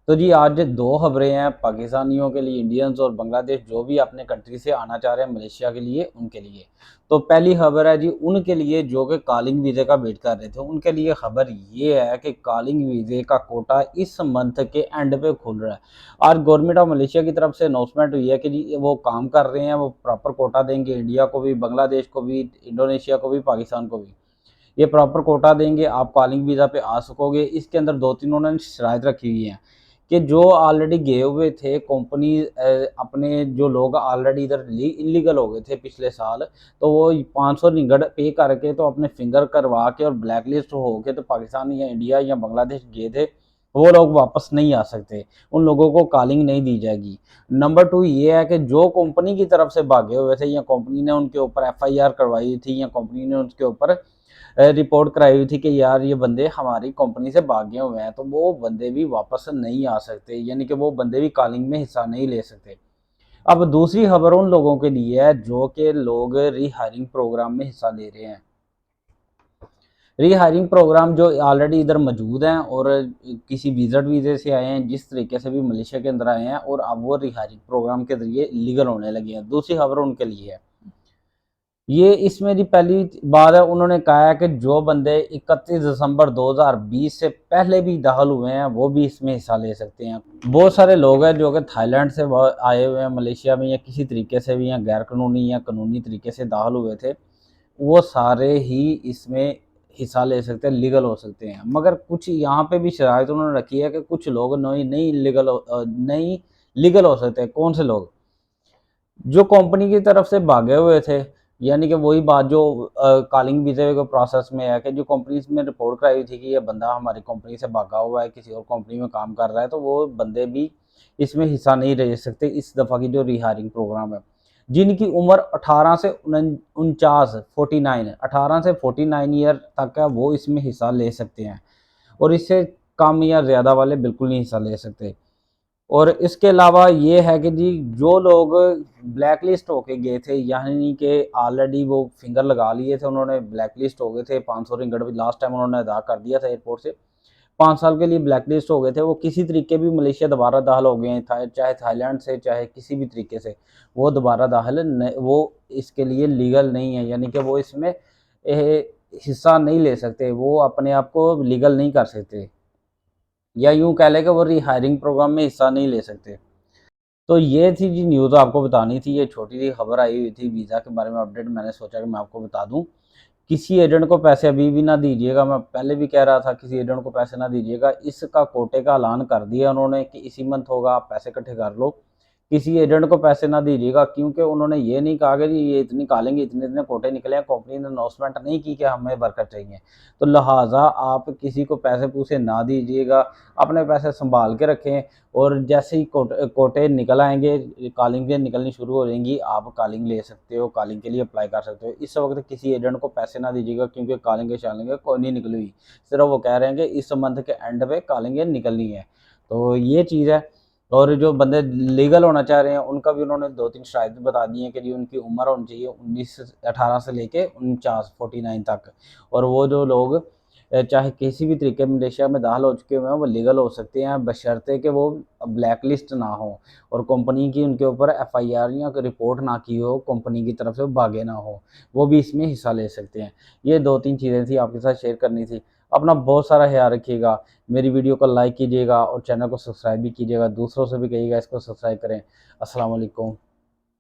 तो जी आज दो खबरें हैं पाकिस्तानियों के लिए, इंडियंस और बांग्लादेश जो भी अपने कंट्री से आना चाह रहे हैं मलेशिया के लिए, उनके लिए। तो पहली खबर है जी उनके लिए जो कि कॉलिंग वीज़े का वेट कर रहे थे, उनके लिए खबर ये है कि कॉलिंग वीज़े का कोटा इस मंथ के एंड पे खुल रहा है। और गवर्नमेंट ऑफ मलेशिया की तरफ से अनाउंसमेंट हुई है कि जी वो काम कर रहे हैं, वो प्रॉपर कोटा देंगे इंडिया को भी, बांग्लादेश को भी, इंडोनेशिया को भी, पाकिस्तान को भी। ये प्रॉपर कोटा देंगे, आप कॉलिंग वीज़ा पे आ सकोगे। इसके अंदर 2-3 उन्होंने शराइत रखी हुई हैं कि जो ऑलरेडी गए हुए थे कंपनी, अपने जो लोग ऑलरेडी इधर इलीगल हो गए थे पिछले साल, तो वो 500 रिंगट पे करके तो अपने फिंगर करवा के और ब्लैक लिस्ट हो के तो पाकिस्तान या इंडिया या बांग्लादेश गए थे, वो लोग वापस नहीं आ सकते, उन लोगों को कॉलिंग नहीं दी जाएगी। नंबर 2 ये है कि जो कंपनी की तरफ से भागे हुए थे या कंपनी ने उनके ऊपर एफआईआर करवाई हुई थी या कंपनी ने उनके ऊपर रिपोर्ट कराई हुई थी कि यार ये बंदे हमारी कंपनी से भागे हुए हैं, तो वो बंदे भी वापस नहीं आ सकते, यानी कि वो बंदे भी कॉलिंग में हिस्सा नहीं ले सकते। अब दूसरी खबर उन लोगों के लिए है जो कि लोग रीहायरिंग प्रोग्राम में हिस्सा ले रहे हैं। रीहायरिंग प्रोग्राम जो ऑलरेडी इधर मौजूद हैं और किसी विजिट वीज़े से आए हैं, जिस तरीके से भी मलेशिया के अंदर आए हैं, और अब वो रीहायरिंग प्रोग्राम के ज़रिए लीगल होने लगे हैं। दूसरी खबर उनके लिए है, ये इसमें जी पहली बात है, उन्होंने कहा है कि जो बंदे 31 दिसंबर 2020 से पहले भी दाखिल हुए हैं वो भी इसमें हिस्सा ले सकते हैं। बहुत सारे लोग हैं जो कि थाईलैंड से आए हुए हैं मलेशिया में, या किसी तरीके से भी, या गैर कानूनी या कानूनी तरीके से दाखिल हुए थे, वो सारे ही इसमें हिस्सा ले सकते हैं, लीगल हो सकते हैं। मगर कुछ यहाँ पे भी शराइत उन्होंने रखी है कि कुछ लोग नहीं लीगल हो सकते हैं। कौन से लोग? जो कंपनी की तरफ से भागे हुए थे, यानी कि वही बात जो कॉलिंग वीज़े के प्रोसेस में है कि जो कंपनी में रिपोर्ट कराई हुई थी कि ये बंदा हमारी कंपनी से भागा हुआ है, किसी और कंपनी में काम कर रहा है, तो वो बंदे भी इसमें हिस्सा नहीं ले सकते इस दफ़ा की जो रिहायरिंग प्रोग्राम है। जिनकी उम्र 18 से 49 49 18 से 49 ईयर तक है, वो इसमें हिस्सा ले सकते हैं, और इससे कम या ज़्यादा वाले बिल्कुल नहीं हिस्सा ले सकते। और इसके अलावा ये है कि जी जो लोग ब्लैक लिस्ट होके गए थे, यानी कि ऑलरेडी वो फिंगर लगा लिए थे, उन्होंने ब्लैक लिस्ट हो गए थे, 500 रिंगट भी लास्ट टाइम उन्होंने अदा कर दिया था एयरपोर्ट से, 5 साल के लिए ब्लैक लिस्ट हो गए थे, वो किसी तरीके भी मलेशिया दोबारा दाखिल हो गए हैं, चाहे थाईलैंड से, चाहे किसी भी तरीके से, वो दोबारा दाखिल वो इसके लिए लीगल नहीं है, यानी कि वो इसमें हिस्सा नहीं ले सकते, वो अपने आप को लीगल नहीं कर सकते, या यूँ कह लें कि वो रिहायरिंग प्रोग्राम में हिस्सा नहीं ले सकते। तो ये थी जी न्यूज़ आपको बतानी थी, ये छोटी सी खबर आई हुई थी वीज़ा के बारे में अपडेट, मैंने सोचा कि मैं आपको बता दूं। किसी एजेंट को पैसे अभी भी ना दीजिएगा, मैं पहले भी कह रहा था किसी एजेंट को पैसे ना दीजिएगा, इसका कोटे का ऐलान कर दिया उन्होंने कि इसी मंथ होगा, आप पैसे इकट्ठे कर लो। किसी एजेंट को पैसे ना दीजिएगा, क्योंकि उन्होंने ये नहीं कहा कि जी ये इतनी निकालेंगे, इतने इतने कोटे निकले हैं, कंपनी ने अनाउंसमेंट नहीं की कि हमें वर्कर चाहिए, तो लिहाजा आप किसी को पैसे पूसे ना दीजिएगा, अपने पैसे संभाल के रखें, और जैसे ही कोटे निकल आएंगे, कॉलिंगें निकलनी शुरू हो जाएंगी, आप कॉलिंग ले सकते हो, कॉलिंग के लिए अप्लाई कर सकते हो। इस वक्त किसी एजेंट को पैसे ना दीजिएगा, क्योंकि कॉलिंगें शालिंगें कोई नहीं निकली हुई, सिर्फ वो कह रहे हैं कि इस मंथ के एंड पे कॉलिंगें निकलनी है। तो ये चीज़ है। और जो बंदे लीगल होना चाह रहे हैं उनका भी उन्होंने 2-3 शराइत बता दी हैं कि जी उनकी उम्र होनी चाहिए 18 से लेके 49 तक, और वो जो लोग चाहे किसी भी तरीके मलेशिया में दाखिल हो चुके हुए हैं वो लीगल हो सकते हैं, बशर्ते कि वो ब्लैक लिस्ट ना हो, और कंपनी की उनके ऊपर एफआईआर या रिपोर्ट ना की हो, कंपनी की तरफ से वो भागे ना हो, वो भी इसमें हिस्सा ले सकते हैं। ये 2-3 चीज़ें थी आपके साथ शेयर करनी थी। अपना बहुत सारा ख्याल रखिएगा, मेरी वीडियो को लाइक कीजिएगा और चैनल को सब्सक्राइब भी कीजिएगा, दूसरों से भी कहिएगा इसको सब्सक्राइब करें। अस्सलाम वालेकुम।